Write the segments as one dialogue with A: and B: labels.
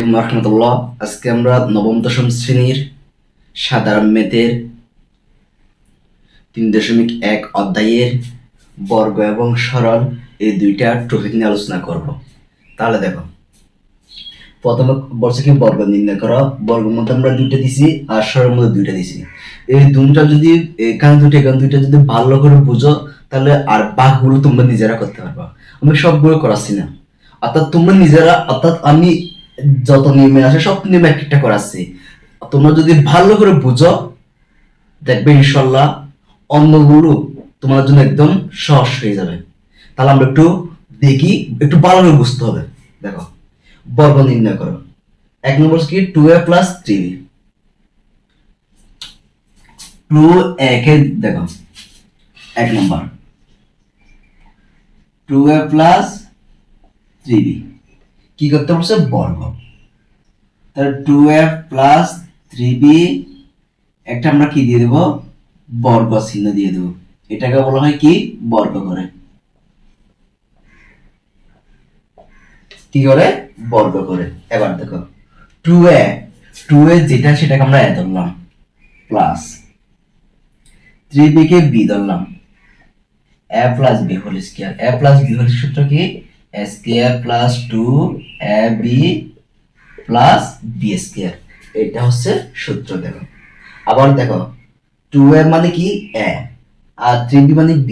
A: আলাইকুম রহমতুল্লাহ। আজকে আমরা নবম দশম শ্রেণীর সাধারণ ম্যাথের 3.1 অধ্যায়ের বর্গ এবং সরল এই দুইটা টপিক নিয়ে আলোচনা করব। তাহলে দেখো, প্রথমে বলছে কি বর্গ নির্ণয় করো। বর্গের মধ্যে আমরা দুইটা দিছি আর সরলের মধ্যে দুইটা দিছি। এই দুইটা যদি এখানে দুইটা যদি ভালো করে বুঝো তাহলে আর বাকিগুলো তোমরা নিজেরা করতে পারবা। আমি সবগুলো করাচ্ছি না, অর্থাৎ তোমরা নিজেরা, অর্থাৎ আমি যত নিয়মে আছে সব নিয়মে একটা করাচ্ছি। তোমরা যদি ভালো করে বুঝো দেখবে ইনশাল্লাহ অন্যগুলো তোমার জন্য একদম সহজ হয়ে যাবে। তাহলে আমরা একটু দেখি, একটু ভালো করে বুঝতে হবে। দেখো, বর্গ নির্ণয় করো। 1 নম্বর কি 2a প্লাস 3b। 2a কে দেখো, 1 নম্বর 2a প্লাস 3b কি করতে বলছে? বর্গ। তাহলে 2a প্লাস 3b একটা আমরা কি দিয়ে দেব? বর্গ চিহ্ন দিয়ে দেব। এটাকে বলা হয় কি? বর্গ করে। কি করে? বর্গ করে। এবার দেখো 2a যেটা সেটাকে আমরা a ধরলাম, প্লাস 3b কে b ধরলাম, a plus b whole square. a plus b whole সূত্র কি? a square plus 2ab plus b square. এটা হচ্ছে সূত্র। দেখো, আবার দেখো 2a মানে কি? a, আর 3b মানে b।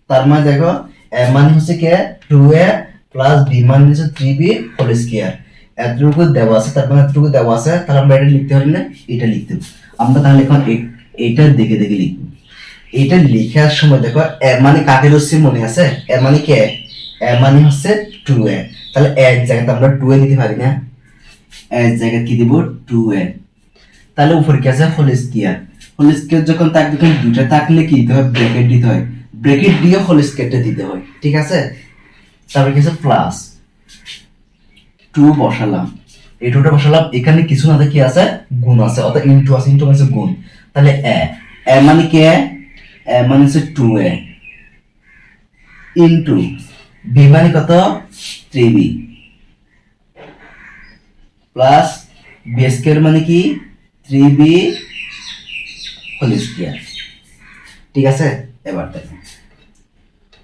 A: তার মানে দেখো a মানে হচ্ছে কি? 2a প্লাস b মানে হচ্ছে 3b হোল স্কয়ার। এতটুকু দেওয়া আছে, তার মানে এতটুকু দেওয়া আছে, তাহলে আমরা এটা লিখতে পারি না? এটা লিখতে হবে আমরা। তাহলে এখন এটা দেখে দেখে লিখবো। এটা লেখার সময় দেখো a মানে কাকে ধরছি মনে আছে? a মানে কি? a মানে হচ্ছে 2a। তাহলে a এর জায়গাতে আমরা 2a দিতে পারি না? a এর জায়গায় কি দিব? 2a। তাহলে উপরে কি আছে? Whole square. হোল স্কয়ার যখন থাকবে, তখন দুটো থাকলে কি দিতে হয়? ব্র্যাকেট দিতে হয়। ব্র্যাকেট দিয়ে হোল স্কয়ারটা দিতে হয়, ঠিক আছে? তারপরে কি আছে? প্লাস 2 বসালাম, এই 2টা বসালাম। এখানে কিছু না, কি আছে? গুণ আছে, অর্থাৎ ইনটু আছে। ইনটু মানে গুণ। তাহলে a মানে কি? a মানে হচ্ছে 2a ইনটু b মানে কত? 3b প্লাস b স্কয়ার মানে কি? 3b whole square. ঠিক আছে? এবার দেখো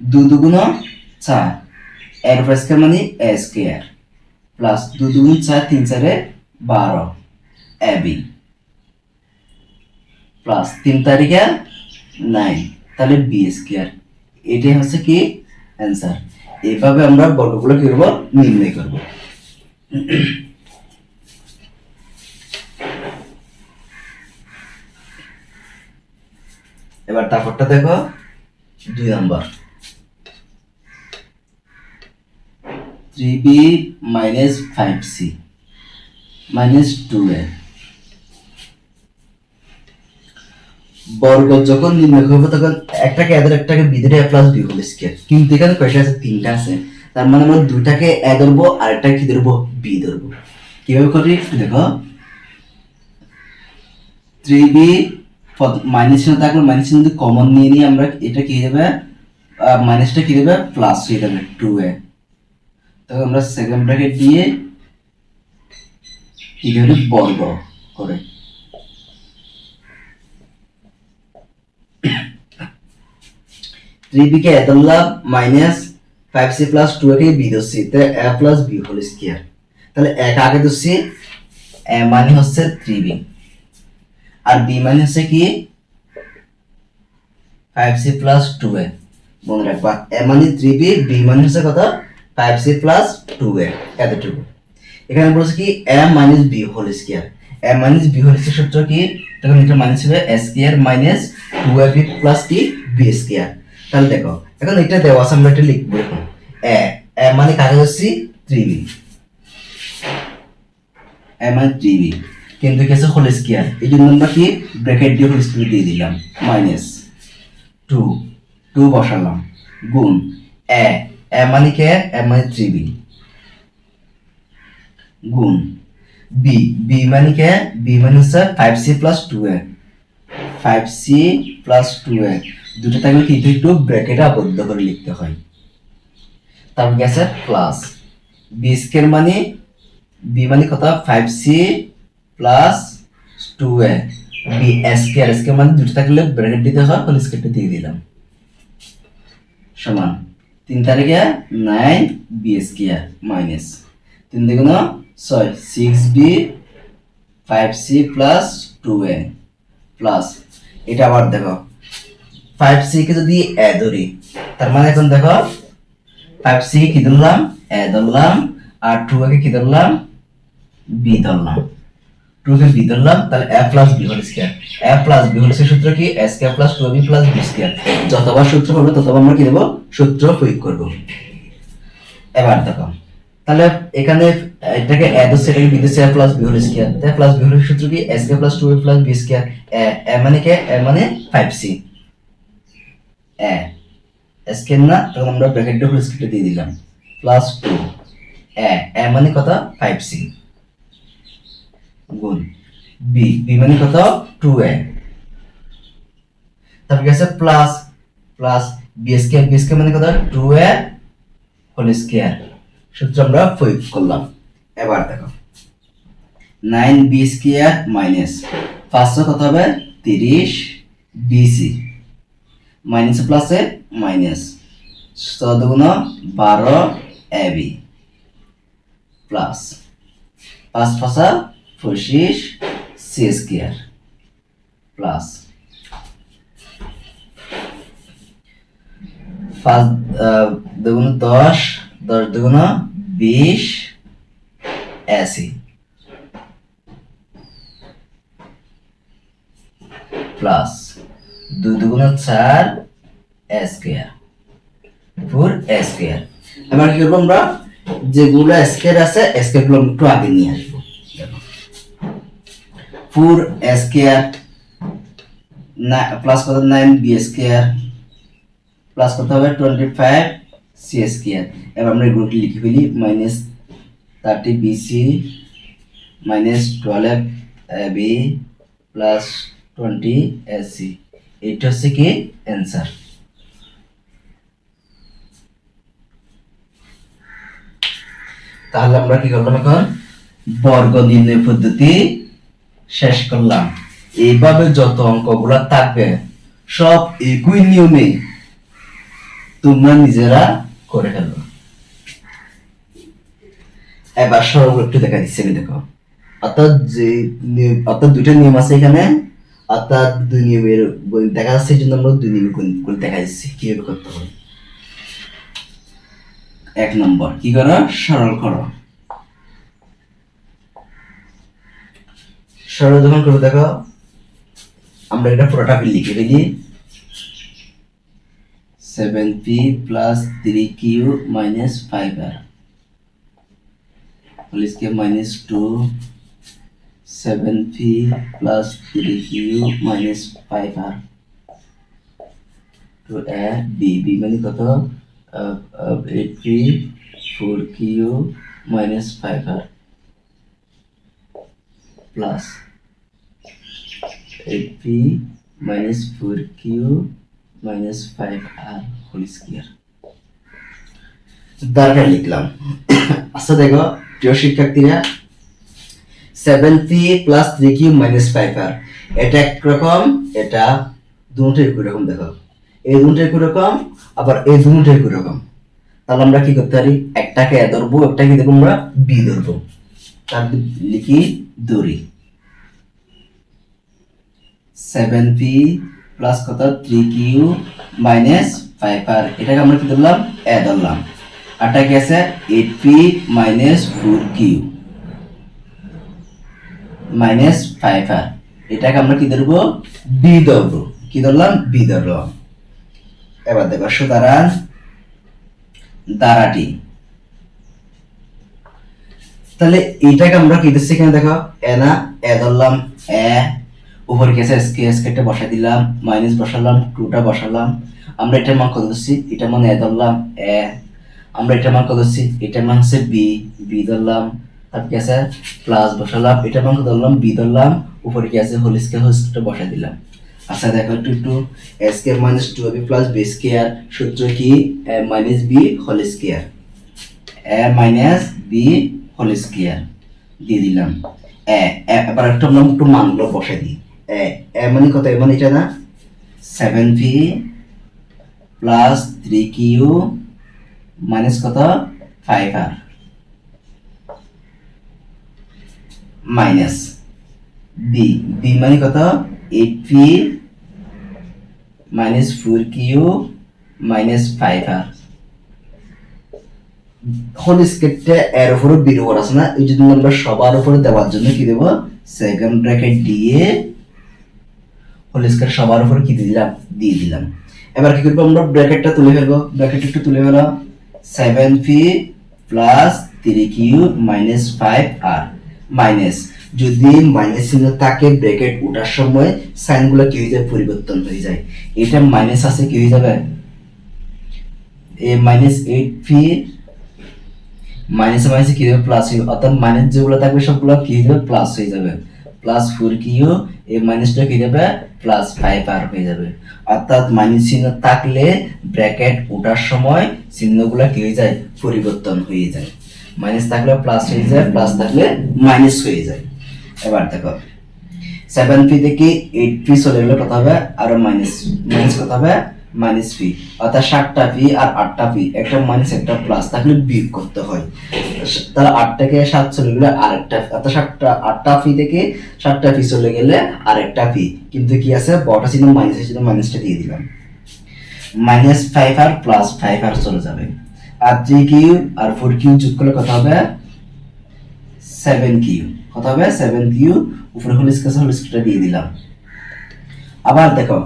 A: 2 দুগুণ 4, এর উপর স্কয়ার মানে a স্কয়ার, প্লাস 2 দুগুণ 4, 3 4 12 ab, প্লাস 3 তারিখে 9, তাহলে b স্কয়ার। এটাই হচ্ছে কি? অ্যান্সার। এইভাবে আমরা বর্গগুলো কি করব? নির্ণয় করব। এবার তারপরটা দেখো, 2 number 3b minus 5c minus 2a। বর্গ যখন নির্ণয় করবো তখন একটাকে এদের একটাকে বি ধরে a plus b whole square. কিন্তু এখানে কয়টা আছে? 3টা আছে। তার মানে আমরা দুইটাকে a ধরবো আর একটা কি ধরবো? b ধরবো। কিভাবে করি একটু দেখো। 3b মাইনাস চিহ্ন থাকলে মাইনাস চিহ্ন যদি কমন নিয়ে নিই আমরা, এটা কি হয়ে যাবে? মাইনাসটা কি দেবে? প্লাস হয়ে যাবে 2a। তখন আমরা সেকেন্ড ব্র্যাকেট দিয়ে কি করি? বর্গ করে। কে a ধরলাম, মাইনাস 5c প্লাস 2a কে b ধরছি, তাহলে a plus b whole square. তাহলে a আগে ধরছি, a মানে হচ্ছে 3b আর b মানে হচ্ছে কি? 5c plus 2a। মনে রাখবা a মানে 3b, b মানে হচ্ছে কত? 5c plus 2a। এতটুকু। এখানে বলছে কি? a minus b whole square. a minus b whole square সূত্র কি? তখন এটা মাইনাস হবে a square minus 2ab plus কি? b square. তাহলে দেখো, এখন এটা দেওয়া আছে, আমরা এটা লিখবো। এখন a মানে কাকে ধরছি? 3b। a মানে 3b, কিন্তু কি আছে? Whole square. এই জন্য আমরা কি? ব্র্যাকেট দিয়ে হোল স্কয়ার দিয়ে দিলাম, মাইনাস 2 বসালাম, গুণ a মানে কি? a মানে 3b গুণ b মানে কি? b মানে হচ্ছে 5c plus 2a। 5c plus 2a দুটো থাকলে কিন্তু একটু ব্র্যাকেটে আবদ্ধ করে লিখতে হয়। তারপর কি আছে? প্লাস b স্কয়ার মানে বি মানে কত 5c plus 2a B square square মানে দুটো থাকলে ব্র্যাকেট দিতে হয় হোল স্কয়ারটা দিয়ে দিলাম সমান 3 তারিখে 9 বি স্কয়ার মাইনাস 3 দ্বিগুণ 6 6b 5c plus 2a plus এটা আবার দেখো 5c কে যদি a ধরি তার মানে এখন দেখো 5c কে কি ধরলাম a ধরলাম আর 2a কে কি ধরলাম b ধরলাম 2 কে b ধরলাম তাহলে a plus b whole square a plus b whole square সূত্র কি a square plus 2b plus b square যতবার সূত্র পাবো ততবার আমরা কি দেব সূত্র প্রয়োগ করব এবার দেখো তাহলে এখানে এটাকে a ধরছে এটাকে b ধরছে a plus b whole square তাই প্লাস b হোল সূত্র কি a square plus 2b plus b square a মানে কি a মানে 5c a স্কয়ার না তখন আমরা ব্র্যাকেটে হোল স্কয়ারটা দিয়ে দিলাম প্লাস 2 a মানে কত 5c গুণ b মানে কত 2a তারপর কি আছে প্লাস প্লাস b স্কয়ার মানে কত 2a হোল স্কয়ার সূত্র আমরা প্রয়োগ করলাম এবার দেখো 9b স্কয়ার মাইনাস 500 কত হবে 30 bc মাইনাস প্লাসে মাইনাস 14 গুণ 12 ab plus 5 5 25 c square plus 5 দুগুণ 10 10 দুগুণ 20 ac প্লাস 2 দুগুণ 4 a স্কয়ার 4 a স্কয়ার এবার কি করব আমরা যেগুলো স্কয়ার আছে স্কয়ার গুলো একটু আগে নিয়ে আসব দেখো 4 a স্কয়ার না প্লাস কত 9 b স্কয়ার প্লাস কত হবে 25 c স্কয়ার এবার আমরা এগুলো লিখে ফেলি minus 30 bc minus 12 ab plus 20 ac এটা হচ্ছে কি অ্যানসার তাহলে আমরা কি করলাম এখন বর্গ নির্ণয় পদ্ধতি শেষ করলাম এইভাবে যত অঙ্কগুলো থাকবে সব একই নিয়মে তোমরা নিজেরা করে ফেলবে এবার সরল একটু দেখা দিচ্ছি আমি দেখো অর্থাৎ দুইটা নিয়ম আছে এখানে অর্থাৎ দুই নিয়মের দেখা যাচ্ছে এই জন্য আমরা দুই নিয়ম করে দেখা দিচ্ছি কিভাবে করতে হবে 1 নম্বর কি করো সরল করো সরল যখন করো দেখো আমরা এটা পুরোটা লিখে ফেলি 7p plus 3q minus 5r whole square minus 2 7p plus 3q minus 5r to a b মানে কত 8p 4q minus 5r plus 8p minus 4q minus 5r whole square দরকার লিখলাম আচ্ছা দেখো প্রিয় শিক্ষার্থীরা 7p plus 3q minus 5r এটা একরকম এটা দুটোই একই রকম দেখো এই দুটোই একই রকম আবার এই দুটোই একই রকম তাহলে আমরা কি করতে পারি একটাকে a ধরবো একটাকে দেখো আমরা b ধরবো তাহলে লিখি ধরি 7p প্লাস কত 3q মাইনাস 5r এটাকে আমরা কি ধরলাম a ধরলাম আরটা কি আছে 8p minus 4q minus 5r এটাকে আমরা কি ধরবো b ধরবো কি ধরলাম b ধরলাম এবার দেখো সুতরাং দ্বারাটি তাহলে এটাকে আমরা কি দিচ্ছি এখানে দেখো a না a ধরলাম a উপর কেসে স্কেটা বসাই দিলাম মাইনাস বসালাম 2টা বসালাম আমরা এটার মান কত দিচ্ছি এটার মান a ধরলাম a আমরা এটার মান কত দিচ্ছি এটার মান হচ্ছে b b ধরলাম তারপর কি আছে প্লাস বসালাম এটার মান কত ধরলাম b ধরলাম উপরে কি আছে হোল স্কয়ারটা বসাই দিলাম আচ্ছা দেখো একটু a square minus 2ab plus b square সূত্র কি a minus b whole square a minus b whole square দিয়ে দিলাম এবার আমরা একটু মানগুলো বসে দিই মানে কত মানে এটা না 7p প্লাস 3q মাইনাস কত 5r মাইনাস বি মানে কত 8p minus 4q minus 5r whole স্কেটটা এর উপরে বির উপর আছে না এই জন্য আমরা সবার উপরে দেওয়ার জন্য কি দেব সেকেন্ড ব্র্যাকেট দিয়ে হোল স্কেট সবার উপরে কি দিয়ে দিলাম এবার কি করব আমরা ব্র্যাকেটটা তুলে ফেলবো ব্র্যাকেটটা একটু তুলে ফেলো 7p plus 3q minus 5r minus যদি মাইনাস চিহ্ন থাকে ব্র্যাকেট ওঠার সময় সাইনগুলো কি হয়ে যায় পরিবর্তন হয়ে যায় এটা মাইনাস আছে কি হয়ে যাবে এ মাইনাস 8p মাইনাস মাইনাস কি হবে প্লাস হবে অর্থাৎ মাইনাস যেগুলো থাকবে সবগুলো কি হয়ে যাবে প্লাস হয়ে যাবে প্লাস 4q এই মাইনাসটা কি যাবে প্লাস 5r হয়ে যাবে অর্থাৎ মাইনাস চিহ্ন থাকলে ব্র্যাকেট ওঠার সময় চিহ্নগুলো কি হয়ে যায় পরিবর্তন হয়ে যায় মাইনাস থাকলে প্লাস হয়ে যায় প্লাস থাকলে মাইনাস হয়ে যায় এবার দেখো 7p থেকে 8p চলে গেলে কত হবে আর মাইনাস কত হবে মাইনাস p অর্থাৎ 7টা p আর 8টা p একটা মাইনাস একটা প্লাস তাহলে বিয়োগ করতে হয় তাহলে 8 থেকে 7 চলে গেলে আরেকটা অর্থাৎ 8টা p থেকে 7টা p চলে গেলে আরেকটা p কিন্তু কি আছে বড়টা চিহ্ন মাইনাসের জন্য মাইনাসটা দিয়ে দিলাম মাইনাস 5r প্লাস 5r চলে যাবে আর 3q আর 4q যোগ করলে কত হবে 7q কত হবে 7q উপরে হোল স্কয়ারটা দিয়ে দিলাম আবার দেখো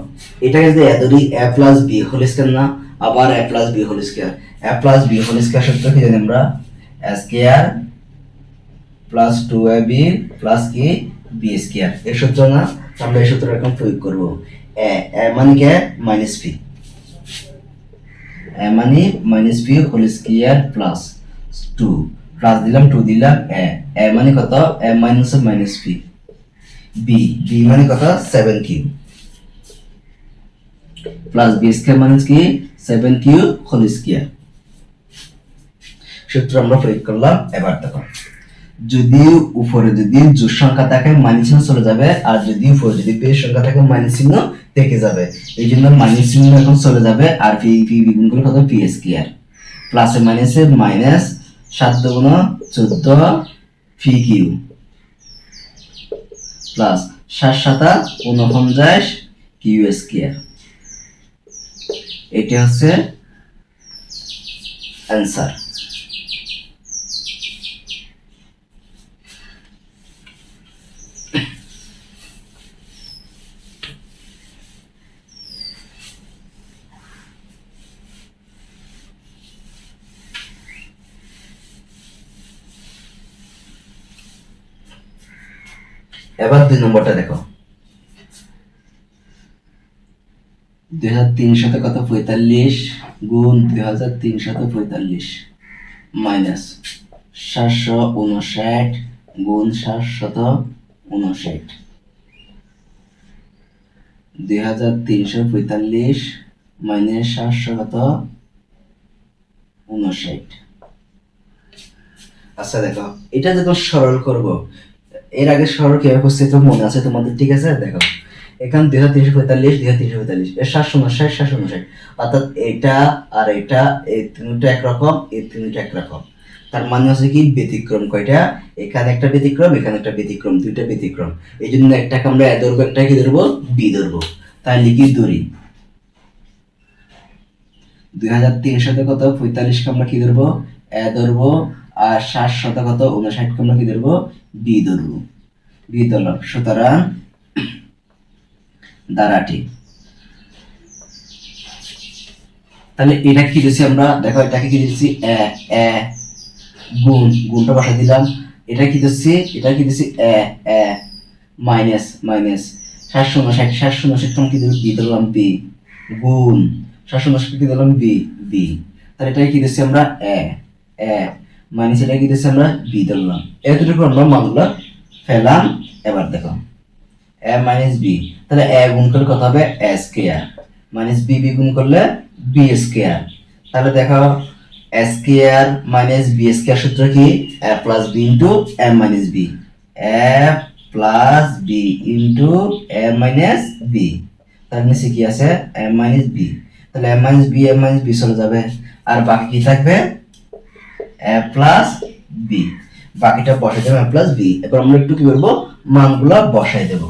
A: এটাকে যদি ধরি a plus b whole square না আবার a plus b whole square a plus b whole square সূত্র কি জানি আমরা a square plus 2ab plus কি b স্কয়ার এর সূত্র না আমরা এই সূত্রটা এখন প্রয়োগ করব a মানে কি মাইনাস p a মানে minus p whole square plus 2 plus দিলাম 2 দিলাম a মানে কত a minus minus p b মানে কত 7q plus b square minus কি 7q হোল স্কয়ার সূত্র আমরা প্রয়োগ করলাম এবার দেখো যদি উপরে যদি জোড় সংখ্যা থাকে মাইনাস চিহ্ন চলে যাবে আর যদি উপরে যদি বেশ সংখ্যা থাকে মাইনাস চিহ্ন থেকে যাবে এই জন্য মাইনাস চিহ্ন এখন চলে যাবে আর পি গুণ করলে কত পি স্কয়ার প্লাসে মাইনাসে মাইনাস 7 দুগুণ 14 P Q plus 7 7 49 Q square এটা হচ্ছে অ্যানসার এবার 2 নম্বরটা দেখো 2300 কত 45 গুণ 2345 মাইনাস 759 গুণ 759 2345 মাইনাস 759 আচ্ছা দেখো এটা যখন সরল করব এর আগে সরল কিভাবে করছে তো মনে আছে তোমাদের ঠিক আছে দেখো এখানে 2345 এর 759 অর্থাৎ এটা আর এটা এই তিনটা একরকম এই তিনটা একরকম তার মানে হচ্ছে কি ব্যতিক্রম কয়টা এখানে একটা ব্যতিক্রম এখানে একটা ব্যতিক্রম দুইটা ব্যতিক্রম এই জন্য একটাকে আমরা এ ধরবো একটা কি ধরবো বি ধরবো তাই লিখি ধরি 2300 কত 45 কে আমরা কি ধরবো এ ধরবো আর 700 কত 59 কে আমরা কি ধরবো বি ধরবো বি ধরলাম সুতরাং দ্বারাটি তাহলে এটা কি দিয়েছি আমরা দেখো এটাকে কি দিয়েছি এ গুণটা বসা দিলাম এটা কি দিয়েছি এ মাইনাস 759 কি দিলাম বি দিলাম বি গুণ 759 কি দিলাম বি তাহলে এটা কি দিয়েছি আমরা এ মাইনাস এটা কি দিয়েছি আমরা বি দিলাম এতটুকু আমরা মানগুলো ফেলাম এবার দেখো a মাইনাস বি তাহলে a গুণ করলে কত হবে a স্কয়ার মাইনাস বি গুণ করলে বি স্কয়ার তাহলে দেখো এ স্কয়ার মাইনাস বি স্কয়ার সূত্র কি A plus B into A minus B, A plus B into A minus B, তার নিচে কি আছে এ মাইনাস বি, তাহলে এ মাইনাস বি চলে যাবে, আর বাকি কি থাকবে এ প্লাস বি, বাকিটা বসাই দেবো এ প্লাস বি। এবার আমরা একটু কি করবো মানগুলো বসাই দেবো।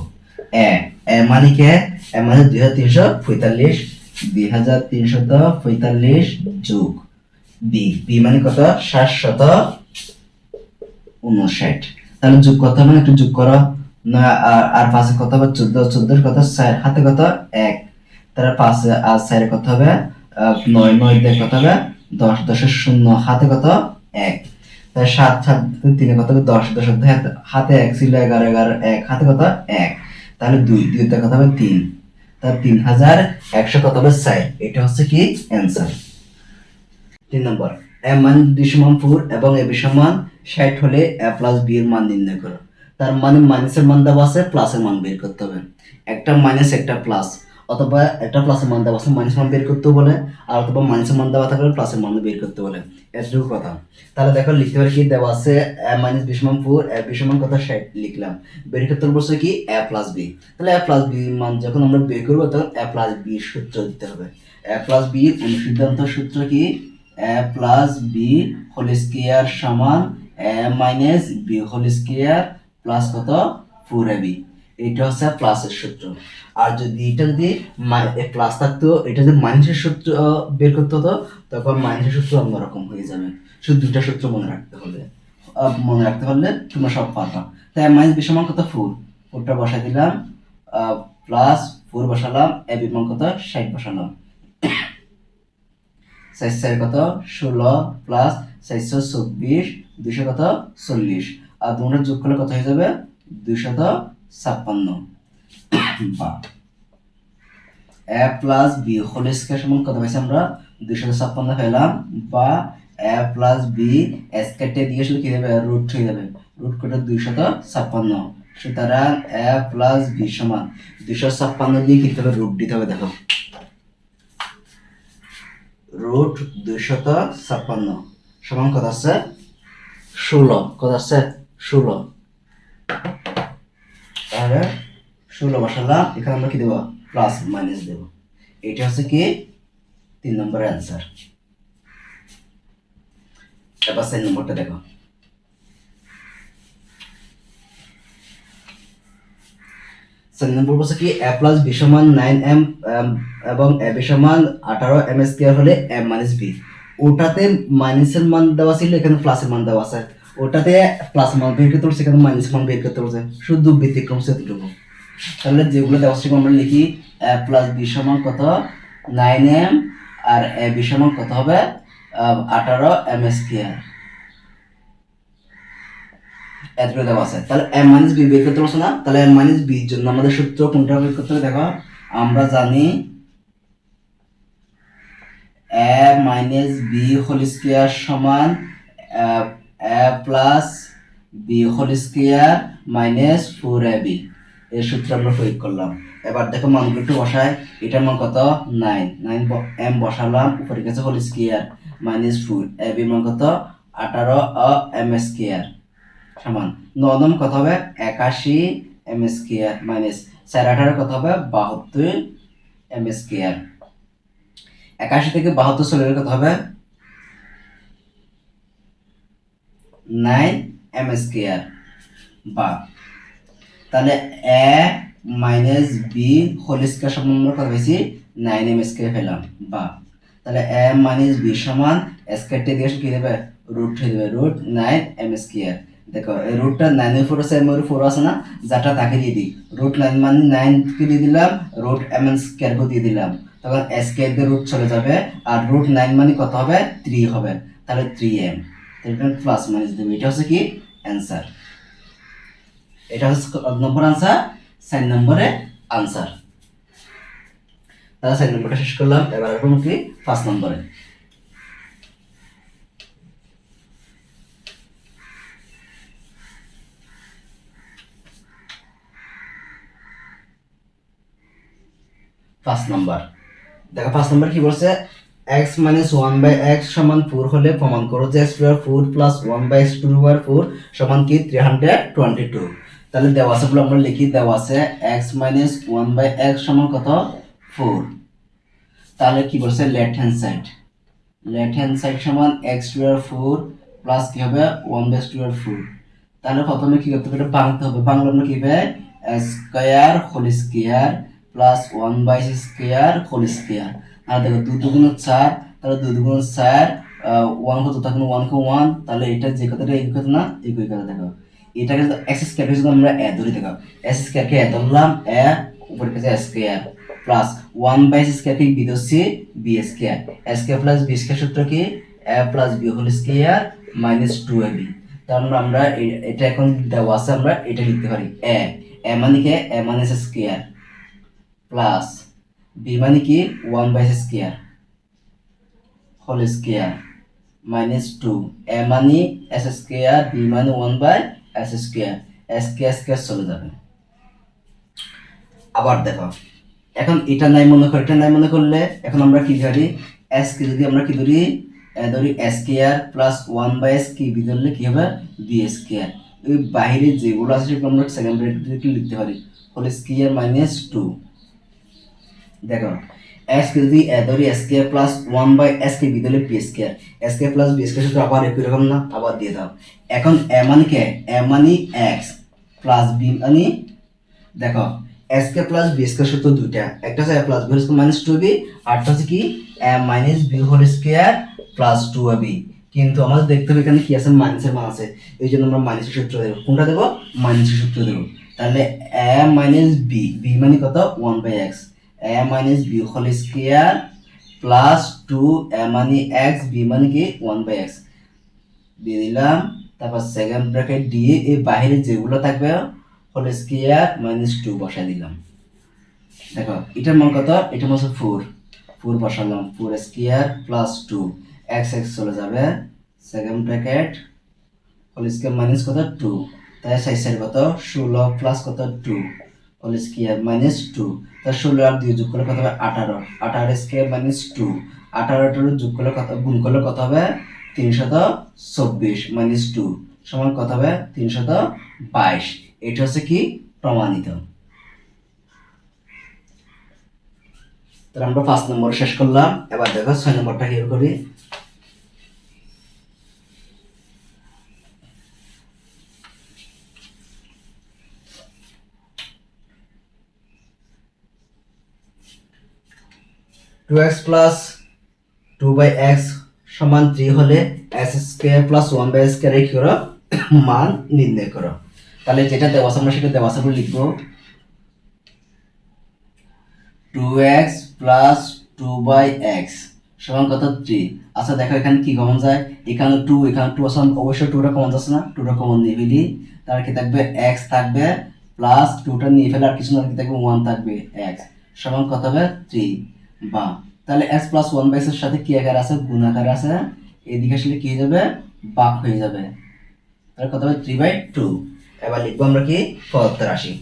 A: এ এ মানে কে এ মানে 2345, 2345 যোগ বি, বি মানে কত 759, তাহলে যোগ কত মানে একটু যোগ করো না, আর পাশে কত হবে 14, 14 কত 4 হাতে কত 1, তাহলে 5 আর 4 কত হবে 9, 9 দিয়ে কত হবে 10, 10 0 হাতে কত 1, তাহলে 7 7 3 কত হবে 10, 10 হাতে 1 ছিল 11, 11 1 হাতে কত 1, তাহলে 2 2 তে কত হবে 3, তাহলে 3100 কত হবে 4, এটা হচ্ছে কি অ্যানসার। 3 নম্বর এ মান বি সমান 4 এবং এ বি সমান 60 হলে এ প্লাস বি এর মান নির্ণয় করো। তার মানে মাইনাসের মান দেওয়া আছে, প্লাসের মান বের করতে হবে। একটা মাইনাস একটা প্লাস, অথবা একটা প্লাসের মান দেওয়া আছে মাইনাস মান বের করতে বলে, আর অথবা মাইনাসের মান দেওয়া থাকলে প্লাসের মান বের করতে বলে, এতটুকু কথা। তাহলে দেখো লিখতে পারি কি দেওয়া আছে এ মাইনাস বি সমান 4, এ বি সমান কত 60 লিখলাম, বের করতে বলছে কি এ প্লাস বি, তাহলে এ প্লাস বি মান যখন আমরা বের করব তখন এ প্লাস বি সূত্র দিতে হবে। এ প্লাস বি অনুসিদ্ধান্ত সূত্র কি A plus B whole square সমান A minus B whole square plus কত 4ab, এটা হচ্ছে প্লাসের সূত্র। আর যদি এটা যদি প্লাস থাকতো, এটা যদি মাইনাসের সূত্র বের করতে হতো, তখন মাইনাসের সূত্র অন্যরকম হয়ে যাবে। শুধু দুটা সূত্র মনে রাখতে হলে তোমরা সব পারবা। তাই মাইনাস বি সমান কত 4, 4টা বসাই দিলাম, প্লাস 4 বসালাম, এ বি মান কত 60 বসালাম, 4 4 কত 16 প্লাস 424 200 কত 40, আর দুটো যোগ করলে কত হয়ে যাবে 256। বা এ প্লাস বি হোল স্কয়ার সমান কত পাইছি আমরা 256 পেলাম, বা এ প্লাস বি স্কয়ারটা দিয়ে আসলে কি হবে রুট হয়ে যাবে, রুট করে 256, সুতরাং এ প্লাস বি সমান 256 দিয়ে কি দিতে হবে রুট দিতে হবে। দেখো রুট 256 সমান কত আছে 16, কত আছে 16, তাহলে 16 বসালাম, এখানে আমরা কি দেব প্লাস মাইনাস দেব, এটা হচ্ছে কি 3 নম্বরের অ্যান্সার। এবার 4 নম্বরটা দেখো, 4 নম্বর বলছে কি a প্লাস b সমান 9m এবং a b সমান 18m স্কয়ার হলে m মাইনাস b, ওটাতে মাইনাসের মান দেওয়া ছিল, এখানে প্লাসের মান দেওয়া আছে, ওটাতে প্লাস মান বের করতে বলছে, এখানে মাইনাস মান বের করতে বলছে, শুধু ব্যতিক্রম সেটুকু। তাহলে যেগুলো দেওয়া ছিল আমরা লিখি a প্লাস b সমান কত 9m, আর a b সমান কত হবে 18m স্কয়ার, এতগুলো দেওয়া আছে। তাহলে m মাইনাস b বের করতে বলছে না, তাহলে m মাইনাস b এর জন্য আমাদের সূত্র কোনটা বের করতে হবে দেখো, আমরা জানি a minus b whole square সমান a plus b whole square minus 4ab, এই সূত্র আমরা প্রয়োগ করলাম। এবার দেখো মানগুলো একটু বসাই, এটার মান কত 9, 9 m বসালাম, উপরে গেছে হোল স্কয়ার মাইনাস 4, ab মান কত 18m স্কয়ার সমান 9 কত হবে 81m স্কয়ার মাইনাস 4 18 কত হবে 72m স্কয়ার, 81 থেকে 72 চলে গেলে কত হবে 9m স্কয়ার, বা তাহলে a minus b whole square সমান আমরা কত পেয়েছি 9m স্কয়ার পেলাম, বা তাহলে a মাইনাস b সমান স্কয়ারটা দিয়ে কি দেবে রুট হয়ে যাবে, রুট 9m স্কয়ার। দেখো এই রুটটা 9 এর 4 আছে, m এর 4 আছে না, যাটা তাকে দিয়ে দিই, রুট 9 মানে 9 কে দিয়ে দিলাম, রুট m স্কয়ার কে দিয়ে দিলাম, তখন স্কয়ার দিয়ে রুট চলে যাবে, আর রুট 9 মানে কত হবে 3 হবে, তাহলে 3m, তাহলে প্লাস মাইনাস দেব, এটা হচ্ছে কি অ্যানসার। এটা হচ্ছে কত নম্বর আনসার 4 নম্বরে আনসার। তাহলে 4 নম্বরটা শেষ করলাম, এবার আসবো কি 5 নম্বরে। পাঁচ নম্বর দেখো, 5 নম্বর কি বলছে x minus 1 by x সমান 4 হলে প্রমাণ করো যে x to the power 4 plus 1 by x to the power 4 সমান কি 322। তাহলে দেওয়া আছে বলে আমরা লিখি, দেওয়া আছে x minus 1 by x সমান কত 4। তাহলে কি বলছে লেফট হ্যান্ড সাইড সমান x to the power 4 plus কি হবে 1 by x to the power 4। তাহলে প্রথমে কি করতে হবে, এটা ভাঙতে হবে। ভাঙলে আমরা কি হবে square whole square plus 1 by square whole square. আর দেখো 2 দুগুণ 4, তাহলে 2 দুগুণ 4, 1 কত থাকলো 1 কে 1, তাহলে এটা যে কথাটা এই কথা না এই কথা। দেখো এটাকে এক্স স্কয়ার হিসেবে আমরা এ ধরি। দেখো এস স্কয়ার কে এ ধরলাম, এ উপরে কাছে স্কয়ার প্লাস 1 বাই স্কয়ার কে বি ধরছি B square. Square plus B square সূত্র কি A plus B whole square minus 2ab। তাহলে আমরা এটা এখন দেওয়া আছে, আমরা এটা লিখতে পারি এ মানে কি এ মানে স্কয়ার প্লাস বি মানে কি 1 by square whole square minus 2, A মানে এস স্কয়ার বি মানে 1 by S square, square square চলে যাবে। আবার দেখো এখন এটা নাই মনে করে, এটা নাই মনে করলে এখন আমরা কি ধরি এস কে যদি আমরা কি ধরি ধরি স্কয়ার প্লাস 1 বাই এস কি বি ধরলে কি হবে বি স্কয়ার। এই বাইরে যেগুলো আছে সেগুলো আমরা সেকেন্ড ব্র্যাকেটে লিখতে পারি হোল স্কয়ার মাইনাস 2। দেখো এস কে যদি ধরি স্কয়ার প্লাস 1 বাই এস কে বি ধরলে B square, square plus B square সূত্র আবার একই রকম না, আবার দিয়ে দাও। এখন এ মানে কি এ মানে এক্স প্লাস বি মানে দেখো এস কে প্লাস বি স্কয়ার সূত্র দুইটা, একটা হচ্ছে A plus B square minus 2b, আরটা হচ্ছে কি A minus B whole square plus 2ab। কিন্তু আমাদের দেখতে হবে এখানে কি আছে মাইনাসের মান আছে, এই জন্য আমরা মাইনাসের সূত্র দেব। কোনটা দেব মাইনাসের সূত্র দেব। তাহলে এ মাইনাস বি, বি মানে কত 1 by x, A minus B whole square plus 2 A মানে এক্স বি মানে কি 1 বাই এক্স দিয়ে দিলাম। তারপর সেকেন্ড ব্র্যাকেট দিয়ে এই বাইরে যেগুলো থাকবে হোল স্কয়ার মাইনাস 2 বসাই দিলাম। দেখো এটার মান কত, এটা মান 4 বসালাম, 4 স্কয়ার প্লাস 2 এক্স এক্স চলে যাবে, second bracket whole square minus কত 2, তাই সাইড সাইড কত 16 প্লাস কত 2 হোল স্কয়ার মাইনাস 2, তাই 16 আর 2 যোগ করলে কত হবে 18, 18 স্কয়ার মাইনাস 2, 18 যোগ করলে কত গুণ করলে কত হবে 324 মাইনাস 2 সমান কত হবে 322। এটা হচ্ছে কি প্রমাণিত। তাহলে আমরা 5 নম্বর শেষ করলাম। এবার দেখো 6 নম্বরটা হিয়ার করি। Two x plus 2 by x সমান 3 হলে x square plus 1 by square কি করো মান নির্ণয় করো। তাহলে যেটা দেওয়া আছে আমরা সেটা দেওয়া আছে বলে লিখবো 2x প্লাস 2 বাই এক্স সমান কত 3। আচ্ছা দেখো এখানে কি কমন যায়, এখানে 2 এখানে 2 আছে, অবশ্যই 2টা কমন যাচ্ছে না, 2টা কমন নিয়ে ফেলি। তার কি থাকবে x থাকবে প্লাস 2টা নিয়ে ফেলে আর কিছু না কি থাকবে 1 থাকবে x সমান কত হবে 3 বা তাহলে x প্লাস 1 বাই x এর সাথে কি আকার আছে গুণ আকার আছে, এদিকে আসলে কি হয়ে যাবে ভাগ হয়ে যাবে। তাহলে কত হবে 3/2। এবার লিখবো আমরা কি প্রদত্ত রাশি।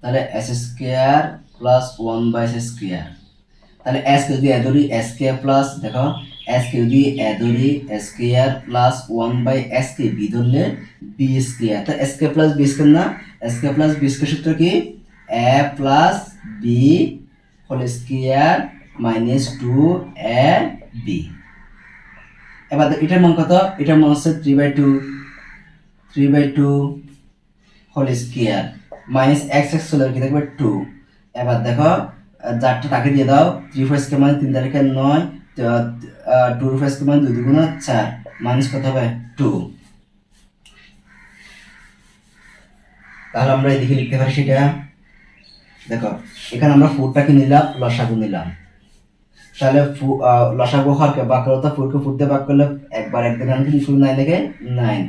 A: তাহলে S square plus 1 by S square, তাহলে এস কে যদি ধরি এস স্কয়ার প্লাস দেখো এস কে যদি ধরি স্কয়ার প্লাস 1 বাই এস কে বি ধরলে বি স্কয়ার, তো এস কে প্লাস বি স্কয়ার না, এস কে প্লাস বি স্কয়ার সূত্র কি A plus B whole square minus 2 A B. এবার এটার মান কত, এটার মান হচ্ছে 3/2 whole square minus X x চলে কি থাকবে 2। এবার দেখো চারটা টাকে দিয়ে দাও, 3 4 স্কয়ার মানে 3 তারিখে 9, 2 4 স্কয়ার মানে 2 দুগুণ 4 মাইনাস কত হবে 2। তাহলে আমরা এদিকে লিখতে পারি সেটা দেখো এখানে আমরা 4টাকে নিলাম লসাগু নিলাম, তাহলে লসাগু হরকে ভাগ করলে তো 4কে 4 দিয়ে ভাগ করলে একবার এক দিন কি 9 থেকে 9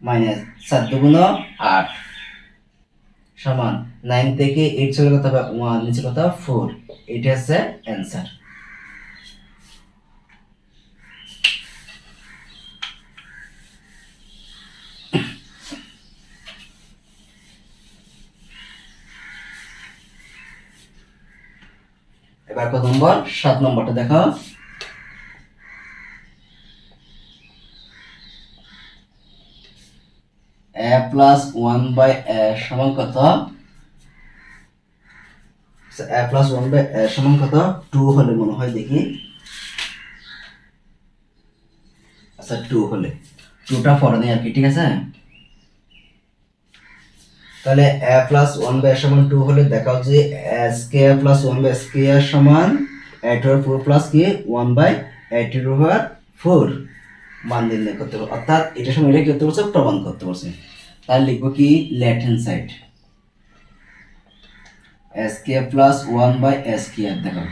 A: মাইনাস 7 দুগুণ 8 সমান 9 থেকে 8 চলে কত হবে 1 নিচে কত 4। এটা হচ্ছে অ্যানসার। এবার কত নম্বর? 7 নম্বরটা দেখো। a প্লাস 1 বাই a সমান কত? a প্লাস 1 বাই a সমান কত? 2 হলে মনে হয়, দেখি। আচ্ছা 2 হলে, 2টা পরে নেই আর কি, ঠিক আছে। তাহলে a প্লাস 1 বাই a সমান 2 হলে দেখাও যে a square plus 1 by square সমান a টু পাওয়ার 4 প্লাস কি 1 বাই a টু পাওয়ার 4 মান নির্ণয় করতে হবে। অর্থাৎ এটা সময় এটা কি করতে পারছে? প্রমাণ করতে পারছে। তাহলে লিখবো কি left hand side a square plus 1 by a square. দেখো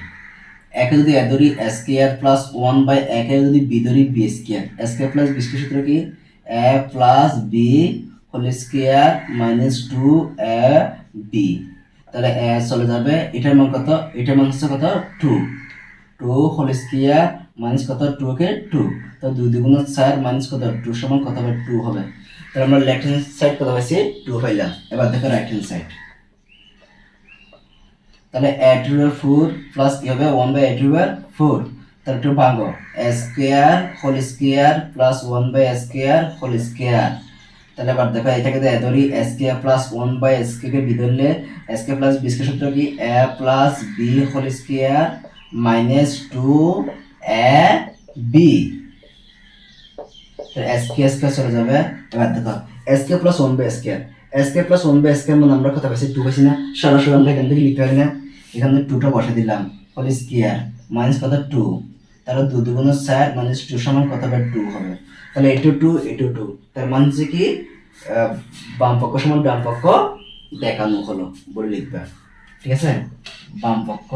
A: একে যদি a ধরি a স্কয়ার প্লাস 1 বাই একে যদি b ধরি b square. a square plus b square সূত্র কি? a plus b whole square minus 2ab। তাহলে a চলে যাবে, এটার মান কত? এটার মান হচ্ছে কত? 2। 2 হোল স্কয়ার মাইনাস কত? 2 কে 2। তো 2 দ্বিগুণ 4 মাইনাস কত? 2 সমান কত হবে? 2 হবে। তাহলে আমরা লেফট হ্যান্ড সাইড কত পাইছি? 2 পাইলাম। এবার দেখো রাইট হ্যান্ড সাইড। তাহলে a টু পাওয়ার 4 প্লাস কি হবে? 1 বাই a টু পাওয়ার 4। তাহলে একটু ভাঙো, a square whole square plus 1 by a square whole square. তাহলে এবার দেখো এটাকে দিয়ে ধরি a square plus 1 by a square কে বি ধরলে a square plus b square সূত্র কি? a plus b whole square minus 2ab। তাহলে a স্কয়ার স্কয়ার চলে যাবে। এবার দেখো a square plus 1 by a square, a square plus 1 by a square মানে আমরা কত পাইছি? 2 পাইছি না? সরাসরি আমরা এখান থেকে লিখতে পারি না? এখানে 2টা বসে দিলাম, হোল স্কয়ার মাইনাস কত? 2। তাহলে 2 দুগুণ 4 মাইনাস 2 সমান কত হবে? 2 হবে। তাহলে এটু 2 এটু 2, তার মানে হচ্ছে কি বাম পক্ষ সমান ডান পক্ষ দেখানো হলো বলে লিখবে, ঠিক আছে। বাম পক্ষ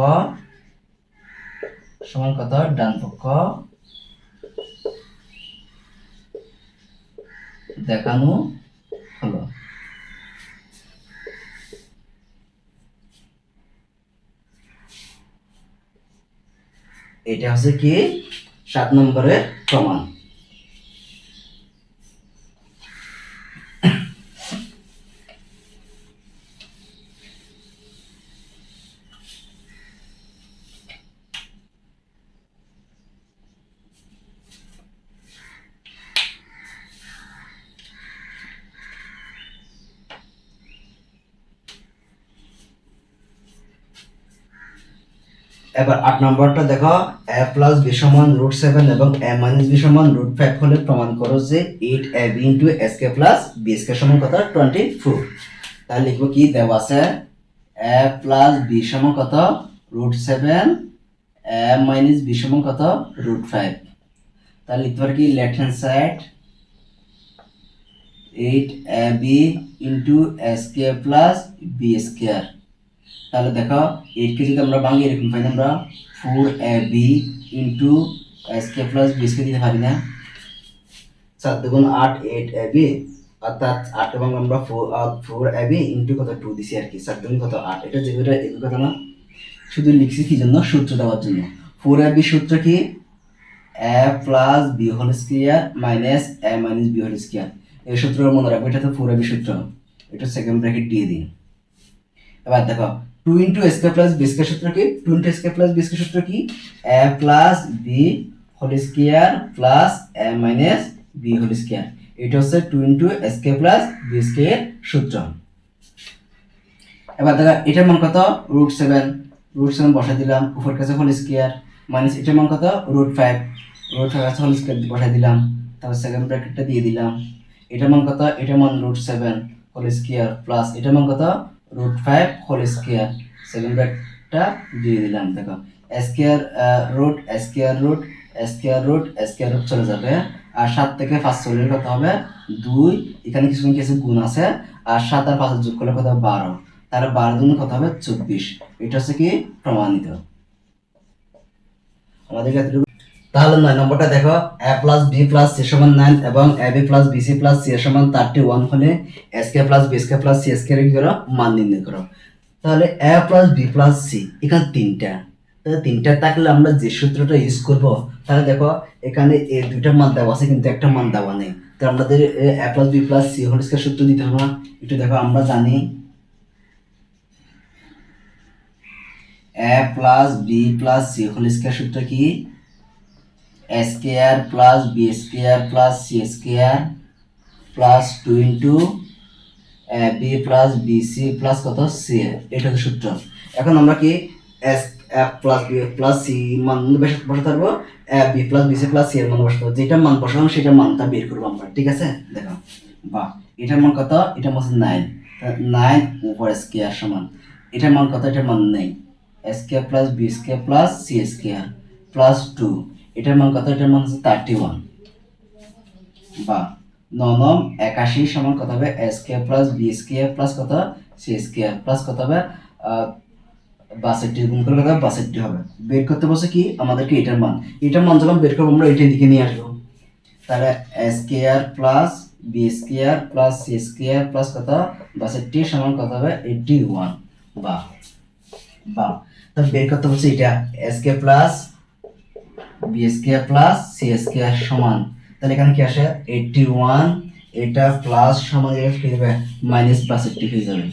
A: সমান কত? ডান পক্ষ দেখানো হলো। এটা হচ্ছে কি 7 নম্বরের প্রমাণ। এবার 8 নম্বরটা দেখো, a প্লাস b সমান √7 এবং a মাইনাস b সমান √5 হলে প্রমাণ করো যে 8ab into a square plus b square সমান কত? 24। তাহলে লিখবো কি দেওয়া আছে? a প্লাস b সমান কত? √7, a মাইনাস b সমান কত? √5। তাহলে লিখতে পারি কি left hand side 8ab into a square plus b square. তাহলে দেখো 8 কে যদি আমরা ভাঙি এরকম পাই আমরা 4ab into a square plus b square দিতে পারি না? 7 দুগুণ 8 8ab, অর্থাৎ 8 এবং আমরা 4ab ইনটু কত? 2 দিছি আর কি। 7 দুগুণ কত? 8। এটা যেটা একই কথা না? শুধু লিখছি কি জন্য? সূত্র দেওয়ার জন্য। 4ab সূত্র কি? a plus b whole square minus a minus b whole square. এই সূত্র মনে রাখবো, এটা তো 4ab সূত্র। এটা সেকেন্ড ব্র্যাকেট দিয়ে দিন। এবার দেখো 2 into a square plus b square সূত্র কি? 2 into a square plus b square সূত্র কি? a plus b whole square plus a minus b whole square. এটা হচ্ছে 2 into a square plus b square সূত্র। এবার দেখো এটার মান কত? √7, √7 বসাই দিলাম, উপর কাছে হোল স্কয়ার মাইনাস এটার মান কত? √5, √5 কাছে হোল স্কয়ার বসাই দিলাম, তারপর সেকেন্ড ব্র্যাকেটটা দিয়ে দিলাম। এটার মান কত? এটার মান √7 হোল স্কয়ার প্লাস এটার মান কত? √5 হোল স্কয়ার, সেকেন্ড ব্র্যাকেটটা দিয়ে দিলাম। দেখো square root square root square root square root চলে যাবে, আর 7 থেকে 5 চলে কত হবে? 2। এখানে কিছু গুণ আছে, আর 7 আর 5 যোগ করলে কত? 12। তাহলে 12 গুণ কত হবে? 24। এটা হচ্ছে কি প্রমাণিত আমাদের ক্ষেত্রে। তাহলে 9 নম্বরটা দেখো, a plus b plus c সমান 9 এবং ab plus bc plus c সমান 31 হলে a square plus b square plus c square কি করো? মান নির্ণয় করো। তাহলে a plus b plus c এখানে তিনটা, তাহলে তিনটা থাকলে আমরা যে সূত্রটা ইউজ করব, তাহলে দেখো এখানে এই দুইটা মান দেওয়া আছে কিন্তু একটা মান দেওয়া নেই, তো আমাদের a plus b plus c whole square সূত্র দিতে হবে না? একটু দেখো আমরা জানি A plus B plus C whole square সূত্র কি A square plus B square plus C square plus 2 into A B plus B C plus কত সি এটা হচ্ছে সূত্র। এখন আমরা কি এস এফ প্লাস বি প্লাস সি মান বসাতে পারবো, A B plus B C plus C এর মান বসাতে পারবো, যেটা মান বসালাম সেটার মানটা বের করবো আমরা, ঠিক আছে? দেখো বা এটার মান কত, এটা মান 9, 9 উপর স্কয়ার সমান এটার মান কত, এটার মান নেই, square plus B square plus C square plus 2 এটার মান কত, এটার মান হচ্ছে 31 বা 9 81 সমান কত হবে A square plus B square plus কত সি স্কয়ার প্লাস কত হবে 62 গুণ করলে কত 62 হবে। বের করতে বলছে কি আমাদেরকে এটার মান যখন বের করবো আমরা এটার দিকে নিয়ে আসবো, তাহলে A square plus B square plus C square plus কত 62 সমান কত হবে 81 বা তো বের করতে বলছে এটা A square plus B square plus C square সমান, তাহলে এখানে কি আসে 81 এটা প্লাস সমান কি হবে মাইনাস 62 হয়ে যাবে।